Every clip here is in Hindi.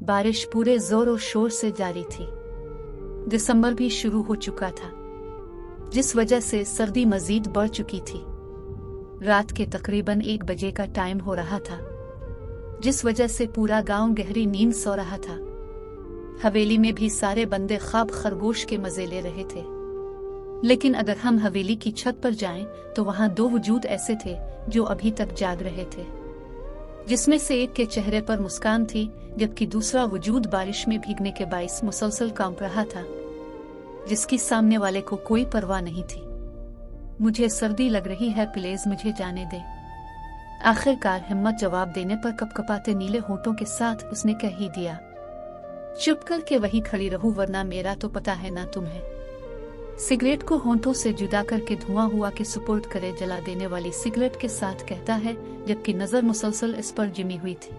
बारिश पूरे जोर और शोर से जारी थी। दिसंबर भी शुरू हो चुका था, जिस वजह से सर्दी मजीद बढ़ चुकी थी। रात के तकरीबन 1 बजे का टाइम हो रहा था, जिस वजह से पूरा गांव गहरी नींद सो रहा था। हवेली में भी सारे बंदे ख्वाब खरगोश के मजे ले रहे थे। लेकिन अगर हम हवेली की छत पर जाएं तो वहां 2 वजूद ऐसे थे जो अभी तक जाग रहे थे, जिसमें से एक के चेहरे पर मुस्कान थी, जबकि दूसरा वजूद बारिश में भीगने के बाइस मुसलसल कांप रहा था, जिसकी सामने वाले को कोई परवाह नहीं थी। मुझे सर्दी लग रही है, प्लीज मुझे जाने दे। आखिरकार हिम्मत जवाब देने पर कपकपाते नीले होठों के साथ उसने कह ही दिया, चुप करके वहीं खड़ी रहूं, वरना मेरा तो पता है ना तुम्हें। सिगरेट को होंठों से जुदा करके धुआं हुआ के सुपुर्द करे जला देने वाली सिगरेट के साथ कहता है, जबकि नजर मुसलसल इस पर जिमी हुई थी।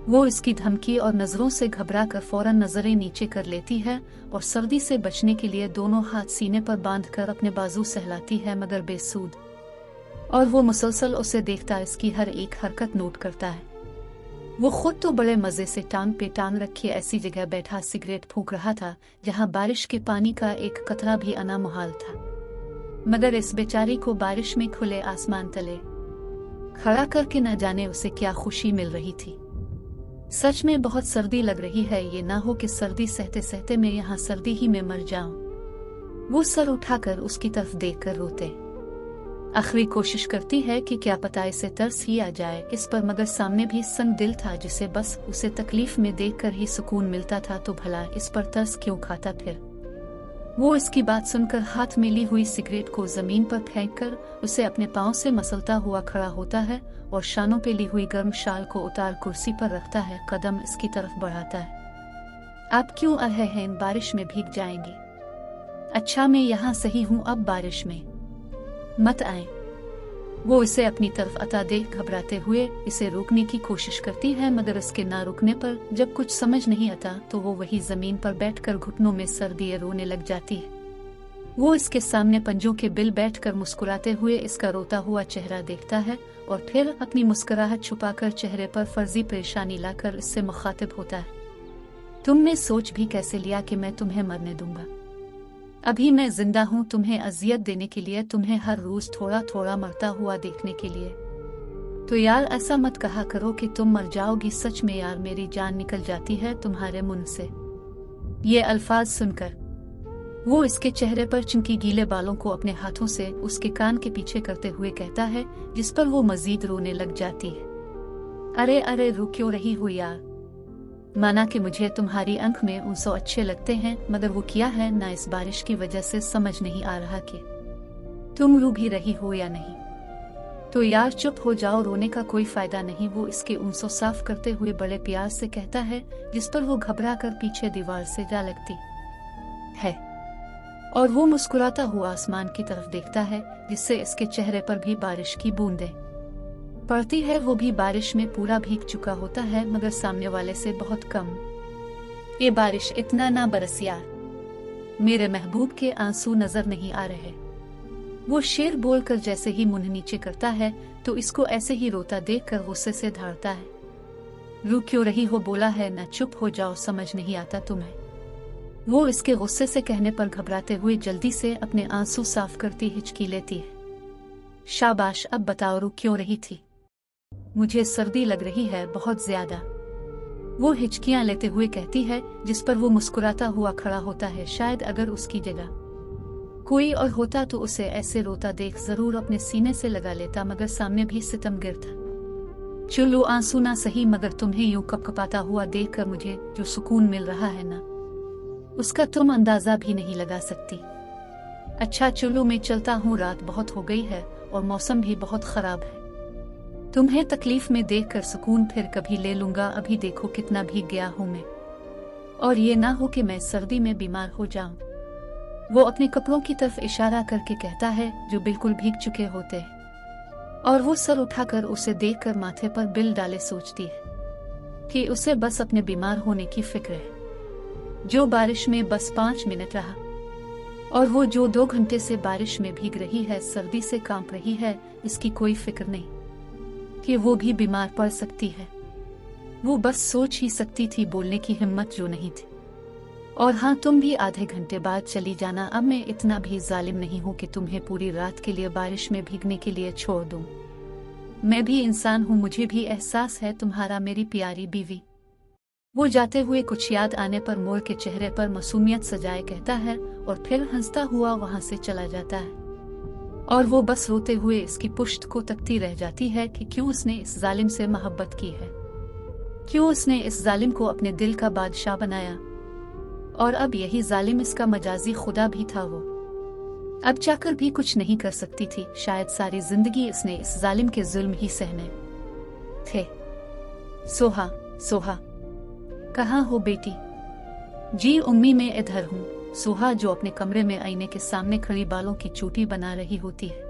वो इसकी धमकी और नजरों से घबरा कर फौरन नजरें नीचे कर लेती है और सर्दी से बचने के लिए दोनों हाथ सीने पर बांधकर अपने बाजू सहलाती है, मगर बेसूद। और वो मुसलसल उसे देखता इसकी हर एक हरकत नोट करता है। वो खुद तो बड़े मजे से टांग पे टांग रखे ऐसी जगह बैठा सिगरेट फूंक रहा था जहां बारिश के पानी का एक कतरा भी आना मुहाल था, मगर इस बेचारी को बारिश में खुले आसमान तले खड़ा करके न जाने उसे क्या खुशी मिल रही थी। सच में बहुत सर्दी लग रही है, ये ना हो कि सर्दी सहते सहते मैं यहाँ सर्दी ही में मर जाऊं। वो सर उठाकर उसकी तरफ देखकर रोते आखिरी कोशिश करती है कि क्या पता इसे तरस ही आ जाए इस पर, मगर सामने भी संग दिल था जिसे बस उसे तकलीफ में देखकर ही सुकून मिलता था, तो भला इस पर तरस क्यों खाता फिर। वो इसकी बात सुनकर हाथ में ली हुई सिगरेट को जमीन पर फेंककर उसे अपने पांव से मसलता हुआ खड़ा होता है और शानों पे ली हुई गर्म शाल को उतार कुर्सी पर रखता है, कदम इसकी तरफ बढ़ाता है। आप क्यों आ रहे हैं, इन बारिश में भीग जाएंगे। अच्छा मैं यहाँ सही हूँ, अब बारिश में मत आए। वो इसे अपनी तरफ आता देख घबराते हुए इसे रोकने की कोशिश करती है, मगर इसके ना रुकने पर जब कुछ समझ नहीं आता तो वो वही जमीन पर बैठकर घुटनों में सर दिए रोने लग जाती है। वो इसके सामने पंजों के बिल बैठकर मुस्कुराते हुए इसका रोता हुआ चेहरा देखता है और फिर अपनी मुस्कुराहट छुपाकर चेहरे पर फर्जी परेशानी लाकर इससे मुखातिब होता है। तुमने सोच भी कैसे लिया कि मैं तुम्हें मरने दूंगा। अभी मैं जिंदा हूँ तुम्हें अजियत देने के लिए, तुम्हें हर रोज थोड़ा थोड़ा मरता हुआ देखने के लिए। तो यार ऐसा मत कहा करो कि तुम मर जाओगी, सच में यार मेरी जान निकल जाती है तुम्हारे मुंह से। ये अल्फाज सुनकर वो इसके चेहरे पर चिमकी गीले बालों को अपने हाथों से उसके कान के पीछे करते हुए कहता है, जिस पर वो मजीद रोने लग जाती है। अरे अरे रो क्यों रही हो यार, माना कि मुझे तुम्हारी आंख में ऊंसो अच्छे लगते हैं, मगर वो किया है ना इस बारिश की वजह से समझ नहीं आ रहा कि तुम रो भी रही हो या नहीं। तो यार चुप हो जाओ, रोने का कोई फायदा नहीं। वो इसके ऊंसो साफ करते हुए बड़े प्यार से कहता है, जिस पर वो घबरा कर पीछे दीवार से जा लगती है और वो मुस्कुराता हुआ आसमान की तरफ देखता है, जिससे इसके चेहरे पर भी बारिश की बूंदें पड़ती है। वो भी बारिश में पूरा भीग चुका होता है, मगर सामने वाले से बहुत कम। ये बारिश इतना ना बरस यार, मेरे महबूब के आंसू नजर नहीं आ रहे। वो शेर बोलकर जैसे ही मुंह नीचे करता है तो इसको ऐसे ही रोता देखकर गुस्से से धाड़ता है। रो क्यों रही हो, बोला है ना चुप हो जाओ, समझ नहीं आता तुम्हें। वो इसके गुस्से से कहने पर घबराते हुए जल्दी से अपने आंसू साफ करती हिचकी लेती है। शाबाश, अब बताओ रो क्यों रही थी। मुझे सर्दी लग रही है बहुत ज्यादा, वो हिचकियां लेते हुए कहती है, जिस पर वो मुस्कुराता हुआ खड़ा होता है। शायद अगर उसकी जगह कोई और होता तो उसे ऐसे रोता देख जरूर अपने सीने से लगा लेता, मगर सामने भी सितमगर था। चलो आंसू ना सही, मगर तुम्हें यूं कपकपाता हुआ देखकर मुझे जो सुकून मिल रहा है ना, उसका तुम अंदाजा भी नहीं लगा सकती। अच्छा चलो मैं चलता हूँ, रात बहुत हो गई है और मौसम भी बहुत खराब है। तुम्हें तकलीफ में देखकर सुकून फिर कभी ले लूंगा, अभी देखो कितना भीग गया हूं मैं, और ये ना हो कि मैं सर्दी में बीमार हो जाऊं। वो अपने कपड़ों की तरफ इशारा करके कहता है जो बिल्कुल भीग चुके होते हैं, और वो सर उठाकर उसे देखकर माथे पर बिल डाले सोचती है कि उसे बस अपने बीमार होने की फिक्र है, जो बारिश में बस 5 मिनट रहा, और वो जो 2 घंटे से बारिश में भीग रही है, सर्दी से कांप रही है, इसकी कोई फिक्र नहीं कि वो भी बीमार पड़ सकती है। वो बस सोच ही सकती थी, बोलने की हिम्मत जो नहीं थी। और हाँ, तुम भी आधे घंटे बाद चली जाना। अब मैं इतना भी जालिम नहीं हूँ कि तुम्हें पूरी रात के लिए बारिश में भीगने के लिए छोड़ दूँ। मैं भी इंसान हूँ, मुझे भी एहसास है तुम्हारा, मेरी प्यारी बीवी। वो जाते हुए कुछ याद आने पर मोर के चेहरे पर मासूमियत सजाए कहता है और फिर हंसता हुआ वहां से चला जाता है। और वो बस रोते हुए इसकी पुश्त को तकती रह जाती है कि क्यों उसने इस जालिम से मोहब्बत की है, क्यों उसने इस जालिम को अपने दिल का बादशाह बनाया। और अब यही जालिम इसका मजाजी खुदा भी था। वो अब चाहकर भी कुछ नहीं कर सकती थी। शायद सारी जिंदगी इसने इस जालिम के जुल्म ही सहने थे। सोहा, सोहा, कहाँ हो बेटी? जी उम्मी, मैं इधर हूँ। सोहा, जो अपने कमरे में आईने के सामने खड़ी बालों की चोटी बना रही होती है,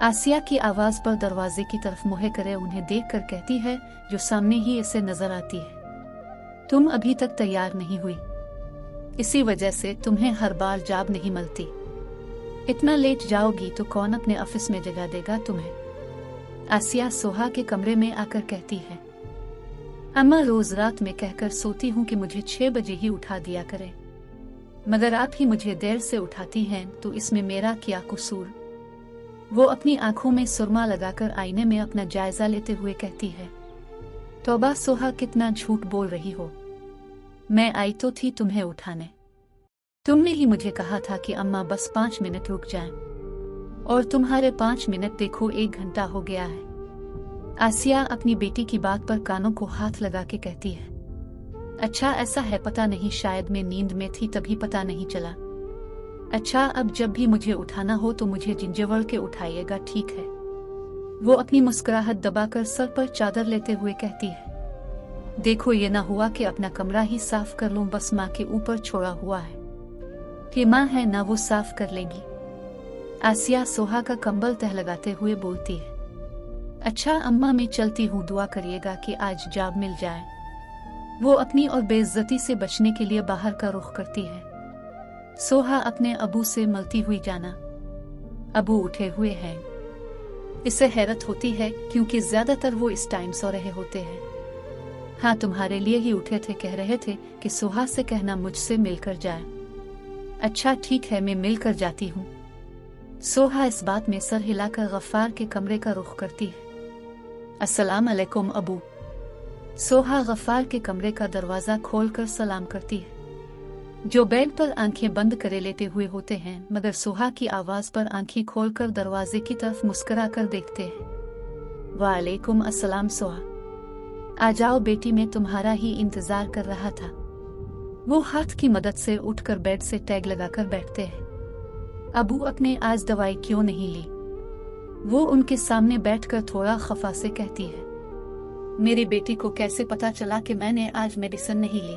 आसिया की आवाज पर दरवाजे की तरफ मुँह करे उन्हें देखकर कहती है, जो सामने ही इसे नजर आती है। तुम अभी तक तैयार नहीं हुई, इसी वजह से तुम्हें हर बार जॉब नहीं मिलती। इतना लेट जाओगी तो कौन अपने ऑफिस में जगह देगा तुम्हें? आसिया सोहा के कमरे में आकर कहती है, अम्मा रोज रात में कहकर सोती हूँ कि मुझे 6 बजे ही उठा दिया करें, मगर आप ही मुझे देर से उठाती हैं, तो इसमें मेरा क्या कसूर? वो अपनी आंखों में सुरमा लगाकर आईने में अपना जायजा लेते हुए कहती है, तौबा सोहा, कितना झूठ बोल रही हो। मैं आई तो थी तुम्हें उठाने। तुमने ही मुझे कहा था कि अम्मा बस 5 मिनट रुक जाएं, और तुम्हारे 5 मिनट देखो 1 घंटा हो गया है। आसिया अपनी बेटी की बात पर कानों को हाथ लगा के कहती है, अच्छा ऐसा है, पता नहीं, शायद मैं नींद में थी तभी पता नहीं चला। अच्छा, अब जब भी मुझे उठाना हो तो मुझे जिंजवड़ के उठाइएगा, ठीक है? वो अपनी मुस्कुराहट दबाकर सर पर चादर लेते हुए कहती है, देखो ये ना हुआ कि अपना कमरा ही साफ कर लूं, बस माँ के ऊपर छोड़ा हुआ है कि माँ है ना, वो साफ कर लेगी। आसिया सोहा का कंबल तह लगाते हुए बोलती है, अच्छा अम्मा, मैं चलती हूँ, दुआ करिएगा कि आज जॉब मिल जाए। वो अपनी और बेइज्जती से बचने के लिए बाहर का रुख करती है। सोहा अपने अबू से मिलती हुई जाना। अबू उठे हुए हैं। इसे हैरत होती है क्योंकि ज्यादातर वो इस टाइम सो रहे होते हैं। हाँ, तुम्हारे लिए ही उठे थे, कह रहे थे कि सोहा से कहना मुझसे मिलकर जाए। अच्छा ठीक है, मैं मिलकर जाती हूँ। सोहा इस बात में सर हिलाकर गफ्फार के कमरे का रुख करती है। अस्सलाम अलैकुम अबू। सोहा गफ्फार के कमरे का दरवाजा खोलकर सलाम करती है, जो बेड पर आंखें बंद करे लेटे हुए होते हैं, मगर सोहा की आवाज पर आंखें खोलकर दरवाजे की तरफ मुस्कुरा कर देखते हैं। वालेकुम अस्सलाम सोहा, आ जाओ बेटी, मैं तुम्हारा ही इंतजार कर रहा था। वो हाथ की मदद से उठकर बेड से टैग लगाकर बैठते हैं। अबू, अपने आज दवाई क्यों नहीं ली? वो उनके सामने बैठकर थोड़ा खफा से कहती है, मेरी बेटी को कैसे पता चला कि मैंने आज मेडिसिन नहीं ली?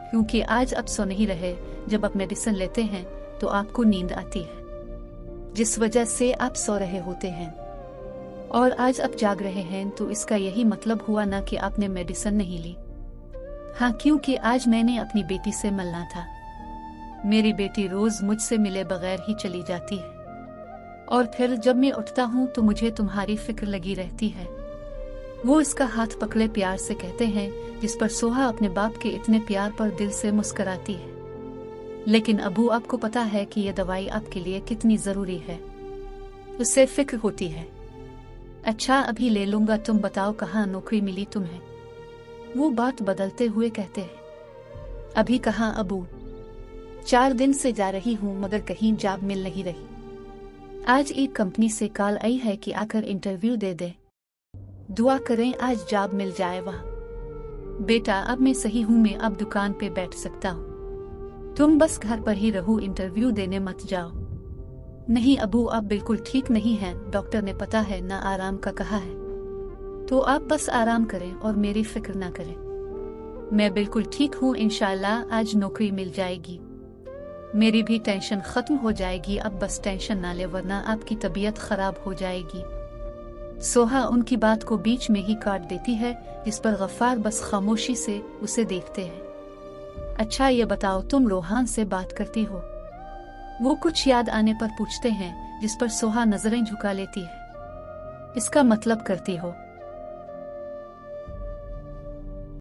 क्योंकि आज आप सो नहीं रहे। जब आप मेडिसिन लेते हैं तो आपको नींद आती है, जिस वजह से आप सो रहे होते हैं, और आज आप जाग रहे हैं, तो इसका यही मतलब हुआ ना कि आपने मेडिसिन नहीं ली। हाँ, क्योंकि आज मैंने अपनी बेटी से मिलना था। मेरी बेटी रोज मुझसे मिले बगैर ही चली जाती है, और फिर जब मैं उठता हूँ तो मुझे तुम्हारी फिक्र लगी रहती है। वो इसका हाथ पकड़े प्यार से कहते हैं, जिस पर सोहा अपने बाप के इतने प्यार पर दिल से मुस्कुराती है। लेकिन अबू, आपको पता है कि यह दवाई आपके लिए कितनी जरूरी है, उससे फिक्र होती है। अच्छा, अभी ले लूंगा, तुम बताओ कहाँ नौकरी मिली तुम्हें? वो बात बदलते हुए कहते हैं, अभी कहाँ अबू, 4 दिन से जा रही हूँ मगर कहीं जॉब मिल नहीं रही। आज एक कंपनी से कॉल आई है कि आकर इंटरव्यू दे दे। दुआ करें आज जॉब मिल जाए वहाँ। बेटा, अब मैं सही हूँ, मैं अब दुकान पे बैठ सकता हूँ, तुम बस घर पर ही रहो, इंटरव्यू देने मत जाओ। नहीं अबू, आप बिल्कुल ठीक नहीं हैं, डॉक्टर ने पता है ना आराम का कहा है, तो आप बस आराम करें और मेरी फिक्र ना करें। मैं बिल्कुल ठीक हूँ, इंशाल्लाह आज नौकरी मिल जाएगी। मेरी भी टेंशन खत्म हो जाएगी, अब बस टेंशन ना ले वरना आपकी तबीयत खराब हो जाएगी। सोहा उनकी बात को बीच में ही काट देती है, जिस पर गफ्फार बस खामोशी से उसे देखते हैं। अच्छा ये बताओ, तुम रोहान से बात करती हो? वो कुछ याद आने पर पूछते हैं, जिस पर सोहा नजरें झुका लेती है। इसका मतलब करती हो?